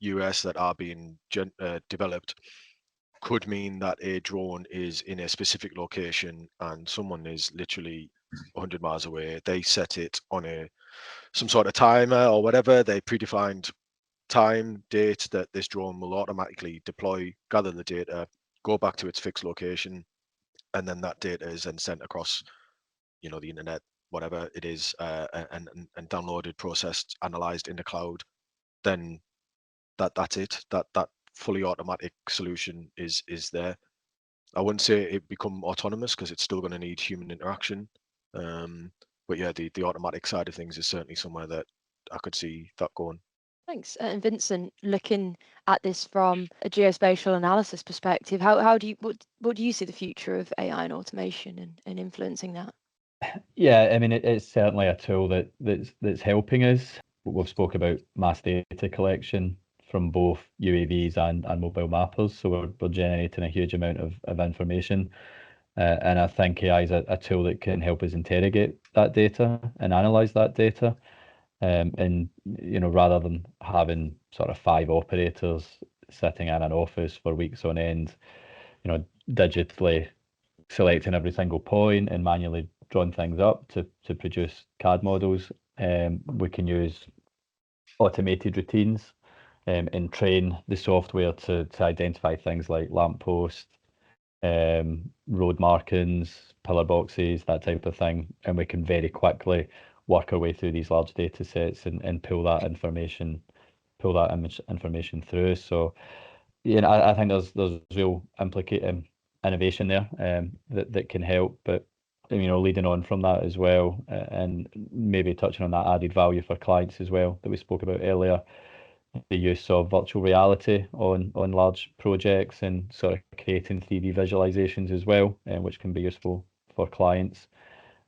UAS that are being developed, could mean that a drone is in a specific location and someone is literally 100 miles away. They set it on some sort of timer or whatever, they predefined time, date that this drone will automatically deploy, gather the data, go back to its fixed location, and then that data is then sent across, the internet, whatever it is, and downloaded, processed, analyzed in the cloud. Then that's it. That fully automatic solution is there. I wouldn't say it become autonomous because it's still going to need human interaction. But yeah, the automatic side of things is certainly somewhere that I could see that going. Thanks. And Vincent, looking at this from a geospatial analysis perspective, how do you what do you see the future of AI and automation and influencing that? Yeah, I mean, it's certainly a tool that's helping us. We've spoke about mass data collection from both UAVs and mobile mappers, so we're generating a huge amount of information. And I think AI is a tool that can help us interrogate that data and analyze that data. And rather than having sort of 5 operators sitting in an office for weeks on end, digitally selecting every single point and manually drawing things up to produce CAD models, we can use automated routines and train the software to identify things like lampposts, road markings, pillar boxes, that type of thing. And we can very quickly work our way through these large data sets and pull that information through. So, I think there's real innovation there that can help. But leading on from that as well, and maybe touching on that added value for clients as well that we spoke about earlier, the use of virtual reality on large projects and sort of creating 3D visualizations as well, which can be useful for clients.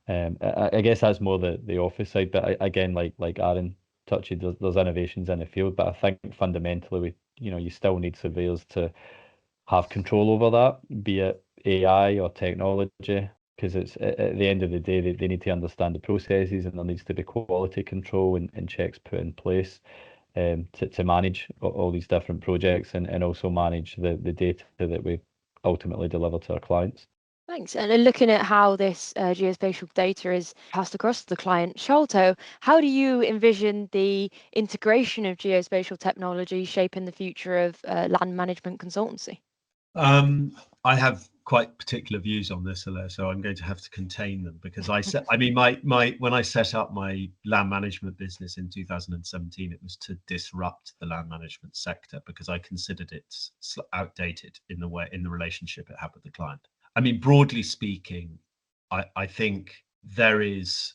I guess that's more the office side, but again, like Aaron touched, there's innovations in the field, but I think fundamentally you still need surveyors to have control over that, be it AI or technology, because it's at the end of the day they need to understand the processes, and there needs to be quality control and checks put in place to manage all these different projects and also manage the data that we ultimately deliver to our clients. Thanks. And looking at how this geospatial data is passed across to the client, Sholto, how do you envision the integration of geospatial technology shaping the future of land management consultancy? I have quite particular views on this, Aaliyah, so I'm going to have to contain them because when I set up my land management business in 2017, it was to disrupt the land management sector because I considered it outdated in the relationship it had with the client. I mean, broadly speaking, I think there is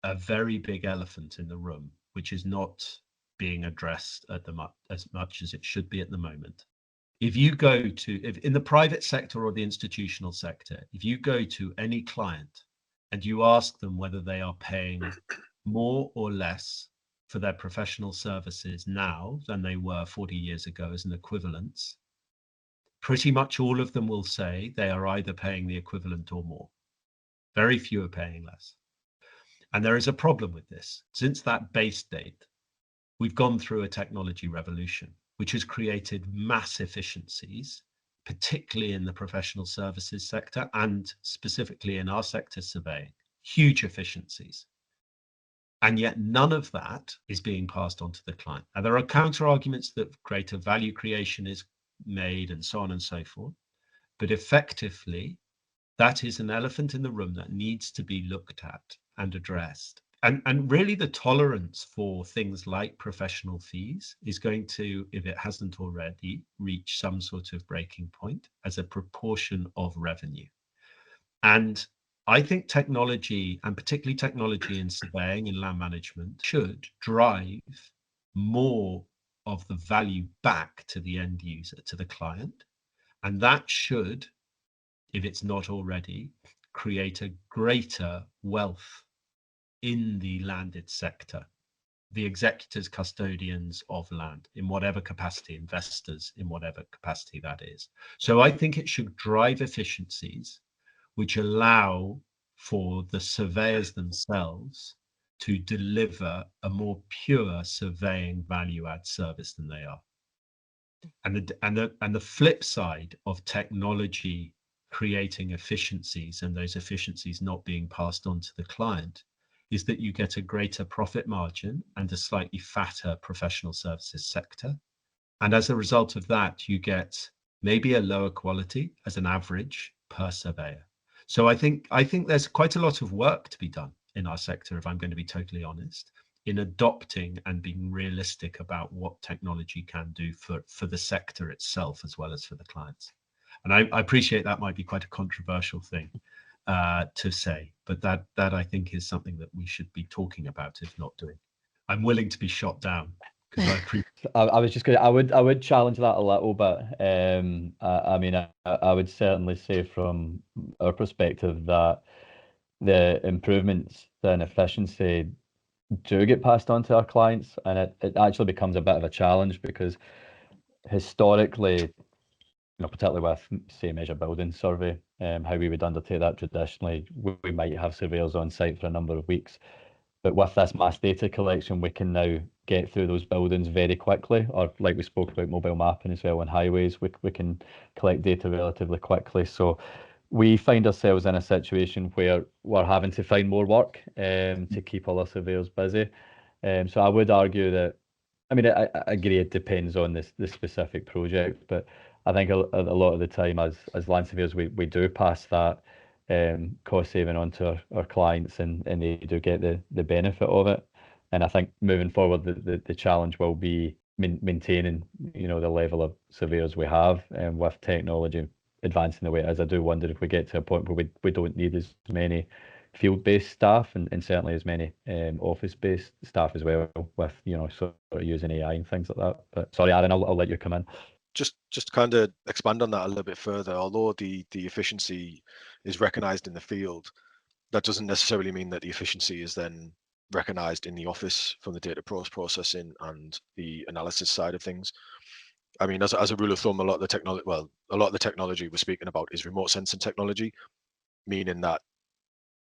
a very big elephant in the room, which is not being addressed as much as it should be at the moment. If in the private sector or the institutional sector, if you go to any client and you ask them whether they are paying more or less for their professional services now than they were 40 years ago as an equivalence, pretty much all of them will say they are either paying the equivalent or more. Very few are paying less. And there is a problem with this. Since that base date, we've gone through a technology revolution, which has created mass efficiencies, particularly in the professional services sector and specifically in our sector, surveying, huge efficiencies. And yet none of that is being passed on to the client. Now, there are counter arguments that greater value creation is made and so on and so forth. But effectively, that is an elephant in the room that needs to be looked at and addressed. And really the tolerance for things like professional fees is going to, if it hasn't already, reach some sort of breaking point as a proportion of revenue. And I think technology, and particularly technology in surveying and land management, should drive more of the value back to the end user, to the client. And that should, if it's not already, create a greater wealth in the landed sector, the executors, custodians of land, in whatever capacity, investors in whatever capacity that is. So I think it should drive efficiencies which allow for the surveyors themselves to deliver a more pure surveying value add service than they are. And the flip side of technology creating efficiencies and those efficiencies not being passed on to the client is that you get a greater profit margin and a slightly fatter professional services sector. And as a result of that, you get maybe a lower quality as an average per surveyor. So I think there's quite a lot of work to be done in our sector, if I'm going to be totally honest, in adopting and being realistic about what technology can do for the sector itself as well as for the clients. And I appreciate that might be quite a controversial thing to say, but that I think is something that we should be talking about, if not doing. I'm willing to be shot down because I appreciate. I was just gonna. I would challenge that a little bit. I mean, I would certainly say from our perspective that the improvements in efficiency do get passed on to our clients, and it actually becomes a bit of a challenge because historically, particularly with, say, measure building survey, how we would undertake that traditionally, we might have surveyors on site for a number of weeks. But with this mass data collection, we can now get through those buildings very quickly, or like we spoke about mobile mapping as well on highways, we can collect data relatively quickly. So we find ourselves in a situation where we're having to find more work to keep all our surveyors busy. So I would argue that, I mean, I agree it depends on the specific project, but I think a lot of the time as land surveyors, we do pass that cost saving on to our clients, and they do get the benefit of it. And I think moving forward, the challenge will be maintaining, the level of surveyors we have, and with technology advancing the way it is, I do wonder if we get to a point where we don't need as many field-based staff and certainly as many office-based staff as well, with sort of using AI and things like that. But sorry, Aaron, I'll let you come in. Just kind of expand on that a little bit further. Although the efficiency is recognized in the field, that doesn't necessarily mean that the efficiency is then recognized in the office from the data processing and the analysis side of things. I mean, as a rule of thumb, a lot of the technology we're speaking about is remote sensing technology, meaning that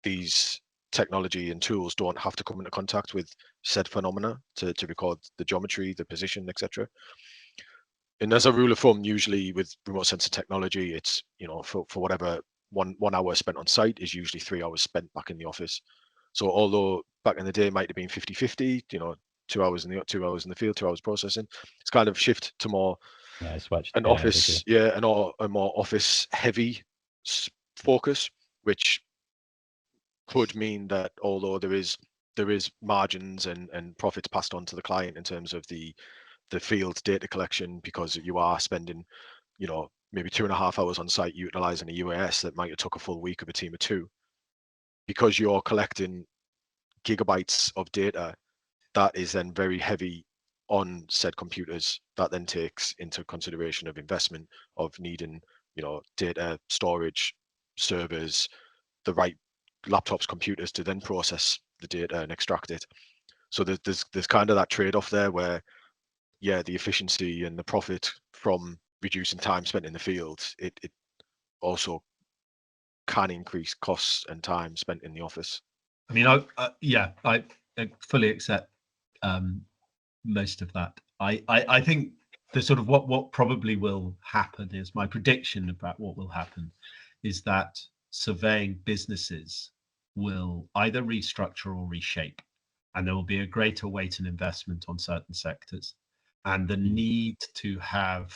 these technology and tools don't have to come into contact with said phenomena to record the geometry, the position, etc. And as a rule of thumb, usually with remote sensing technology, it's, for whatever 1 hour spent on site is usually 3 hours spent back in the office. So although back in the day it might have been 50-50, 2 hours in the field, 2 hours processing, it's kind of shift to more an office, a more office heavy focus, which could mean that although there is margins and profits passed on to the client in terms of the field data collection, because you are spending, maybe 2.5 hours on site utilizing a UAS that might have took a full week of a team of 2, because you're collecting gigabytes of data that is then very heavy on said computers. That then takes into consideration of investment of needing, data storage, servers, the right laptops, computers to then process the data and extract it. So there's kind of that trade-off there where, yeah, the efficiency and the profit from reducing time spent in the field, it also can increase costs and time spent in the office. I mean, I fully accept most of that. I think the sort of what probably will happen is, my prediction about what will happen is that surveying businesses will either restructure or reshape, and there will be a greater weight and investment on certain sectors. And the need to have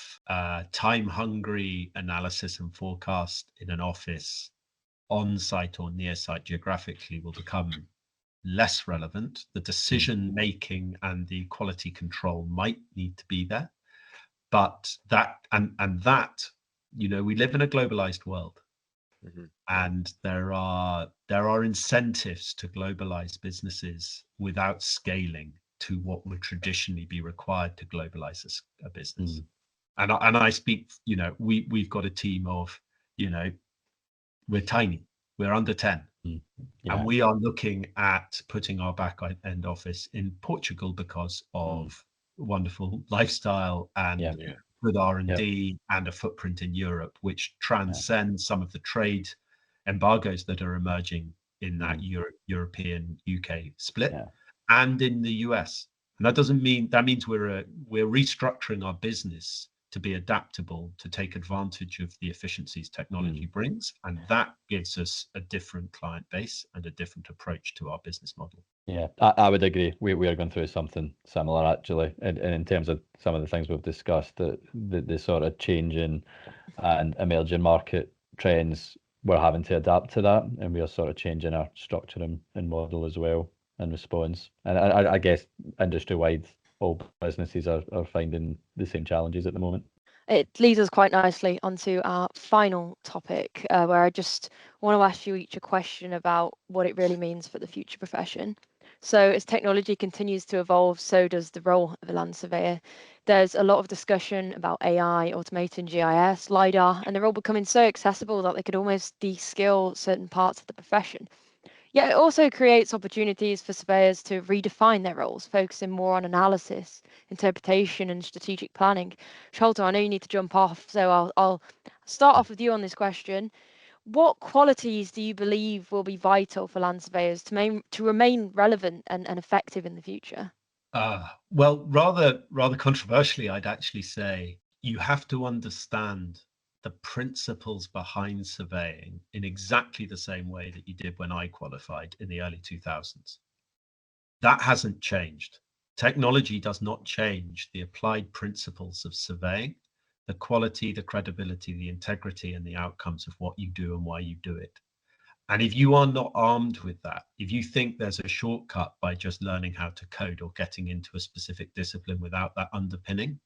time-hungry analysis and forecast in an office, on-site or near-site geographically, will become less relevant. The decision-making and the quality control might need to be there. But that, we live in a globalized world. Mm-hmm. And there are incentives to globalize businesses without scaling to what would traditionally be required to globalize a business. And I speak, we've got a team of, we're tiny, we're under 10. Yeah. And we are looking at putting our back end office in Portugal because of wonderful lifestyle and good R&D and a footprint in Europe, which transcends some of the trade embargoes that are emerging in that European UK split and in the US. And that means we're restructuring our business to be adaptable, to take advantage of the efficiencies technology brings. And that gives us a different client base and a different approach to our business model. Yeah, I would agree. We are going through something similar, actually. And in terms of some of the things we've discussed, the sort of changing and emerging market trends, we're having to adapt to that. And we are sort of changing our structure and model as well in response. And I guess industry-wide, all businesses are finding the same challenges at the moment. It leads us quite nicely onto our final topic, where I just want to ask you each a question about what it really means for the future profession. So as technology continues to evolve, so does the role of a land surveyor. There's a lot of discussion about AI, automating GIS, LiDAR, and they're all becoming so accessible that they could almost de-skill certain parts of the profession. Yet it also creates opportunities for surveyors to redefine their roles, focusing more on analysis, interpretation, and strategic planning. Sholto, I know you need to jump off, so I'll start off with you on this question. What qualities do you believe will be vital for land surveyors to remain relevant and effective in the future? Well, rather controversially, I'd actually say you have to understand the principles behind surveying in exactly the same way that you did when I qualified in the early 2000s. That hasn't changed. Technology does not change the applied principles of surveying, the quality, the credibility, the integrity, and the outcomes of what you do and why you do it. And if you are not armed with that, if you think there's a shortcut by just learning how to code or getting into a specific discipline without that underpinning,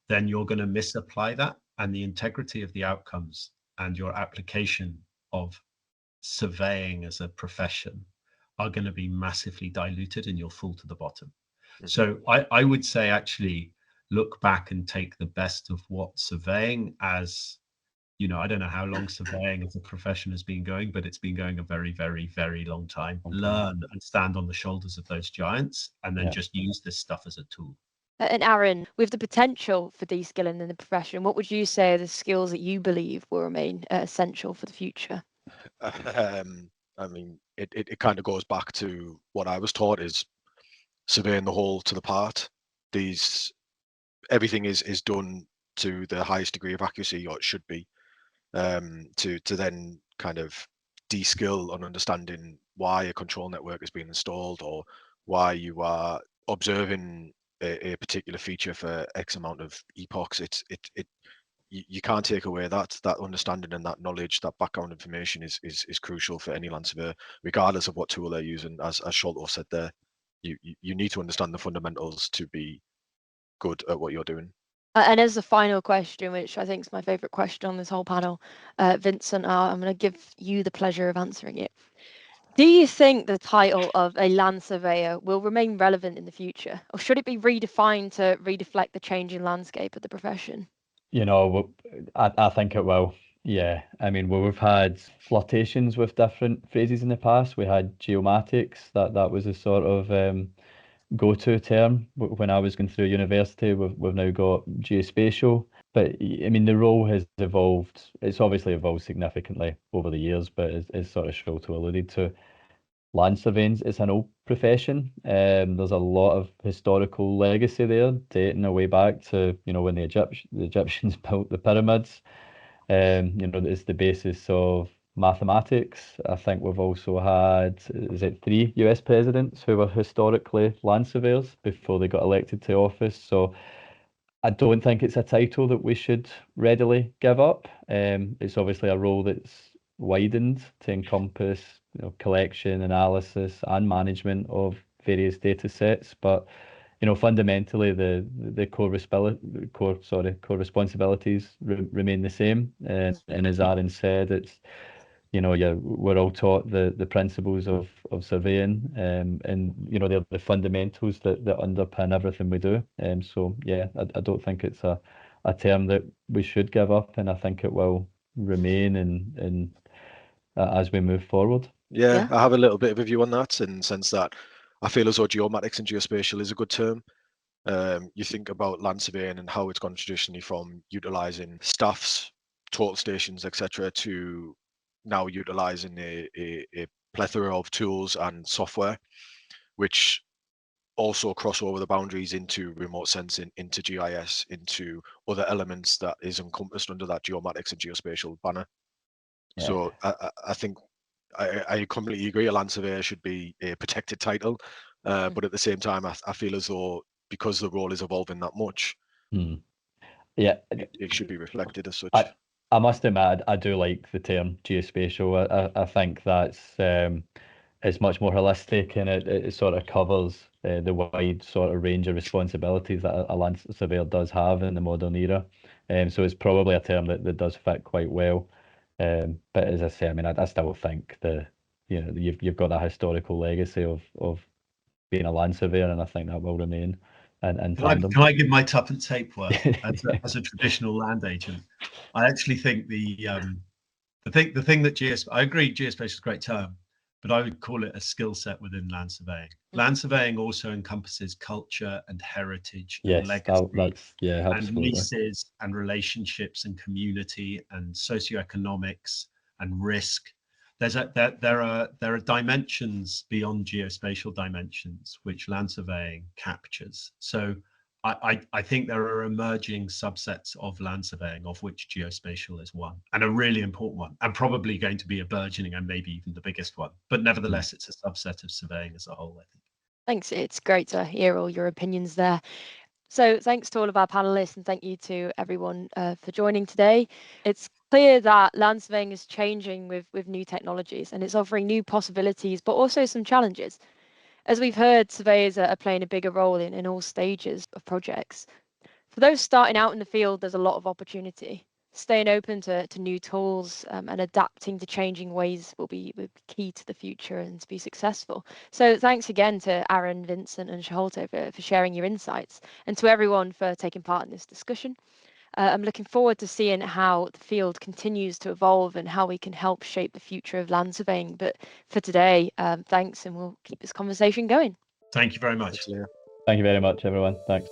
then you're going to misapply that, and the integrity of the outcomes and your application of surveying as a profession are going to be massively diluted and you'll fall to the bottom. Mm-hmm. So I would say actually look back and take the best of what surveying as, you know, I don't know how long surveying as a profession has been going, but it's been going a very, very, very long time. Okay. Learn and stand on the shoulders of those giants and then just use this stuff as a tool. And Aaron, with the potential for de-skilling in the profession, what would you say are the skills that you believe will remain essential for the future? I mean, it kind of goes back to what I was taught is surveying the whole to the part. Everything is done to the highest degree of accuracy, or it should be, to then kind of de-skill on understanding why a control network is being installed or why you are observing a particular feature for X amount of epochs. You can't take away that understanding and that knowledge, that background information is crucial for any land surveyor, regardless of what tool they're using. As Sholto said there, you need to understand the fundamentals to be good at what you're doing. And as the final question, which I think is my favourite question on this whole panel, Vincent, I'm going to give you the pleasure of answering it. Do you think the title of a land surveyor will remain relevant in the future, or should it be redefined to reflect the changing landscape of the profession? You know, I think it will. Yeah, I mean, we've had flirtations with different phrases in the past. We had geomatics, that was a sort of go-to term when I was going through university. We've now got geospatial, but I mean the role has evolved. It's obviously evolved significantly over the years, but as sort of Sholto alluded to, land surveying, it's an old profession. There's a lot of historical legacy there, dating away back to, you know, when the Egyptians built the pyramids. You know, it's the basis of mathematics. I think we've also had, is it 3 US presidents who were historically land surveyors before they got elected to office. So I don't think it's a title that we should readily give up. It's obviously a role that's widened to encompass, you know, collection, analysis, and management of various data sets. But you know, fundamentally, the core responsibilities remain the same. And as Aaron said, it's, you know, yeah, we're all taught the principles of surveying, and you know, they're the fundamentals that underpin everything we do. So yeah, I don't think it's a term that we should give up, and I think it will remain in as we move forward. Yeah, I have a little bit of a view on that, in the sense that I feel as though geomatics and geospatial is a good term. You think about land surveying and how it's gone traditionally from utilizing staffs, total stations, etc., to now utilizing a plethora of tools and software, which also cross over the boundaries into remote sensing, into GIS, into other elements that is encompassed under that geomatics and geospatial banner. Yeah. So I think I completely agree. A land surveyor should be a protected title, but at the same time, I feel as though because the role is evolving that much, yeah, it should be reflected as such. I must admit, I do like the term geospatial. I think that's it's much more holistic, and it sort of covers the wide sort of range of responsibilities that a land surveyor does have in the modern era. So it's probably a term that does fit quite well. But as I say, I mean, I still think you've got that historical legacy of being a land surveyor, and I think that will remain in tandem. Can I give my tuppence worth as a traditional land agent? I actually think the thing that I agree geospatial is a great term, but I would call it a skill set within land surveying. Land surveying also encompasses culture and heritage and Yes, legacy yeah, and absolutely. leases and relationships and community and socioeconomics and risk. There are dimensions beyond geospatial dimensions which land surveying captures. So I think there are emerging subsets of land surveying, of which geospatial is one, and a really important one, and probably going to be a burgeoning and maybe even the biggest one. But nevertheless, it's a subset of surveying as a whole, I think. Thanks. It's great to hear all your opinions there. So thanks to all of our panelists, and thank you to everyone for joining today. It's clear that land surveying is changing with new technologies, and it's offering new possibilities, but also some challenges. As we've heard, surveyors are playing a bigger role in all stages of projects. For those starting out in the field, there's a lot of opportunity. Staying open to new tools and adapting to changing ways will be key to the future and to be successful. So thanks again to Aaron, Vincent and Sholto for sharing your insights, and to everyone for taking part in this discussion. I'm looking forward to seeing how the field continues to evolve and how we can help shape the future of land surveying. But for today, thanks, and we'll keep this conversation going. Thank you very much. Thanks, Leah. Thank you very much, everyone. Thanks.